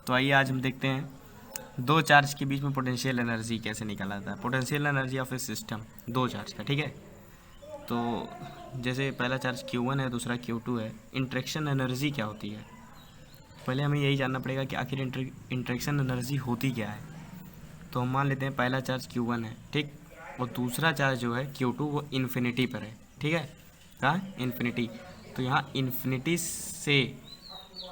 तो आइए आज हम देखते हैं दो चार्ज के बीच में पोटेंशियल एनर्जी कैसे निकाला जाता है। Potential energy of A system दो चार्ज का, ठीक है। तो जैसे पहला चार्ज Q1 है, दूसरा Q2 है। इंटरेक्शन एनर्जी क्या होती है, पहले हमें यही जानना पड़ेगा कि आखिर इंटरेक्शन एनर्जी होती क्या है। तो हम मान लेते हैं पहला चार्ज Q1 है, ठीक, और दूसरा चार्ज जो है Q2 वो इन्फिनिटी पर है, ठीक है। कहाँ? इन्फिनिटी। तो यहाँ इन्फिनिटी से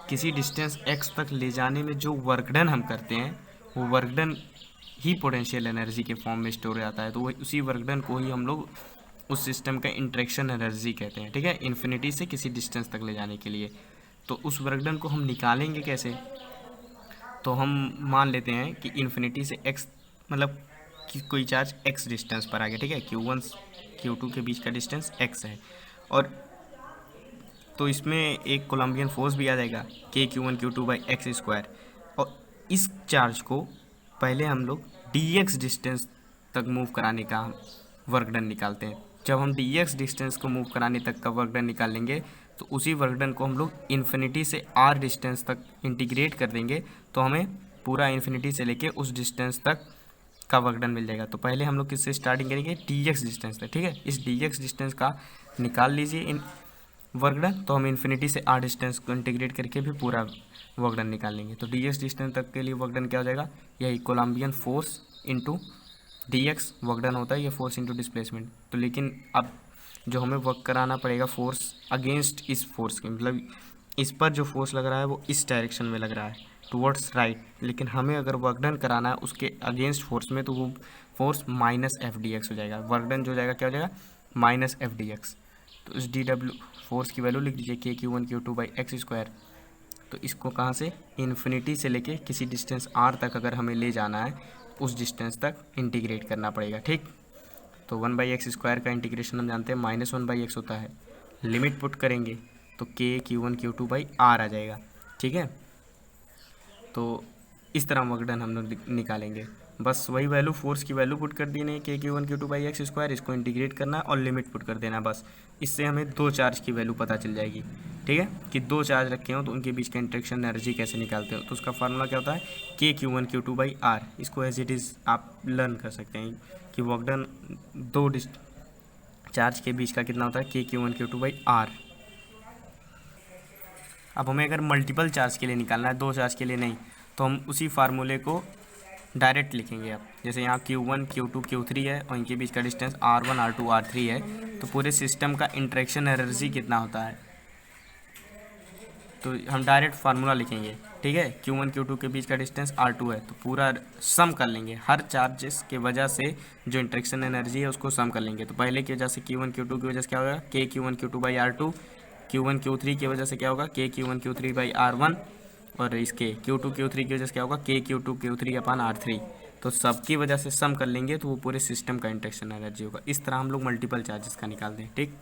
किसी डिस्टेंस x तक ले जाने में जो वर्क डन हम करते हैं वो वर्क डन ही पोटेंशियल एनर्जी के फॉर्म में स्टोर आता है। तो वही उसी वर्क डन को ही हम लोग उस सिस्टम का इंटरेक्शन एनर्जी कहते हैं, ठीक है। इन्फिनिटी से किसी डिस्टेंस तक ले जाने के लिए तो उस वर्क डन को हम निकालेंगे कैसे। तो हम मान लेते हैं कि इन्फिनिटी से x मतलब कि कोई चार्ज x डिस्टेंस पर आ गया, ठीक है। Q1 Q2 के बीच का डिस्टेंस x है, और तो इसमें एक कोलम्बियन फोर्स भी आ जाएगा K Q1 Q2/x²। और इस चार्ज को पहले हम लोग dx डिस्टेंस तक मूव कराने का वर्क डन निकालते हैं। जब हम dx डिस्टेंस को मूव कराने तक का वर्क डन निकालेंगे तो उसी वर्क डन को हम लोग इन्फिनिटी से r डिस्टेंस तक इंटीग्रेट कर देंगे, तो हमें पूरा इन्फिनिटी से लेके उस डिस्टेंस तक का वर्क डन मिल जाएगा। तो पहले हम लोग किससे स्टार्टिंग करेंगे, dx डिस्टेंस तक, ठीक है। इस dx डिस्टेंस का निकाल लीजिए इन वर्क डन, तो हम इन्फिनिटी से r डिस्टेंस को इंटीग्रेट करके भी पूरा वर्क डन निकाल लेंगे। तो dx डिस्टेंस तक के लिए वर्क डन क्या हो जाएगा, यही Columbian force into dx work done होता है, ये फोर्स इंटू डिस्प्लेसमेंट। तो लेकिन अब जो हमें वर्क कराना पड़ेगा फोर्स अगेंस्ट इस फोर्स के, मतलब इस पर जो फोर्स लग रहा है वो इस डायरेक्शन में लग रहा है, टुवर्ड्स राइट। लेकिन हमें अगर वर्क डन कराना है उसके अगेंस्ट फोर्स में, तो वो फोर्स -FdX हो जाएगा। वर्क डन जो हो जाएगा क्या हो जाएगा, -FdX। तो इस DW फोर्स की वैल्यू लिख लीजिए K Q1 Q2/x²। तो इसको कहाँ से, इन्फिनिटी से लेके किसी डिस्टेंस r तक अगर हमें ले जाना है उस डिस्टेंस तक इंटीग्रेट करना पड़ेगा, ठीक। तो 1/x² का इंटीग्रेशन हम जानते हैं -1/x होता है। लिमिट पुट करेंगे तो K Q1 Q2/r आ जाएगा, ठीक है। तो इस तरह वर्क डन हम लोग निकालेंगे। बस वही वैल्यू, फोर्स की वैल्यू पुट कर देनी है K Q1 Q2/x², इसको इंटीग्रेट करना और लिमिट पुट कर देना बस। इससे हमें दो चार्ज की वैल्यू पता चल जाएगी, ठीक है, कि दो चार्ज रखे हो तो उनके बीच का इंटरेक्शन एनर्जी कैसे निकालते हो। तो उसका फार्मूला क्या होता है, K Q1 Q2/r। इसको एज इट इज़ आप लर्न कर सकते हैं कि वर्क डन दो चार्ज के बीच का कितना होता है, K Q1 Q2/r। अब हमें अगर मल्टीपल चार्ज के लिए निकालना है, दो चार्ज के लिए नहीं, तो हम उसी फार्मूले को डायरेक्ट लिखेंगे। अब जैसे यहाँ Q1 Q2 Q3 है और इनके बीच का डिस्टेंस R1 R2 R3 है, तो पूरे सिस्टम का इंटरेक्शन एनर्जी कितना होता है, तो हम डायरेक्ट फार्मूला लिखेंगे, ठीक है। Q1 Q2 के बीच का डिस्टेंस R2 है, तो पूरा सम कर लेंगे, हर चार्जेस के वजह से जो इंटरेक्शन एनर्जी है उसको सम कर लेंगे। तो पहले की वजह से Q1 Q2 की वजह से क्या होगा, K Q1 Q2/r2। Q1 Q3 की वजह से क्या होगा, K Q1 Q3/r1। और इसके Q2 Q3 की वजह से क्या होगा, K Q2 Q3/r3। तो सबकी वजह से सम कर लेंगे तो वो पूरे सिस्टम का इंटरेक्शन एनर्जी होगा। इस तरह हम लोग मल्टीपल चार्जेस का निकालते हैं, ठीक।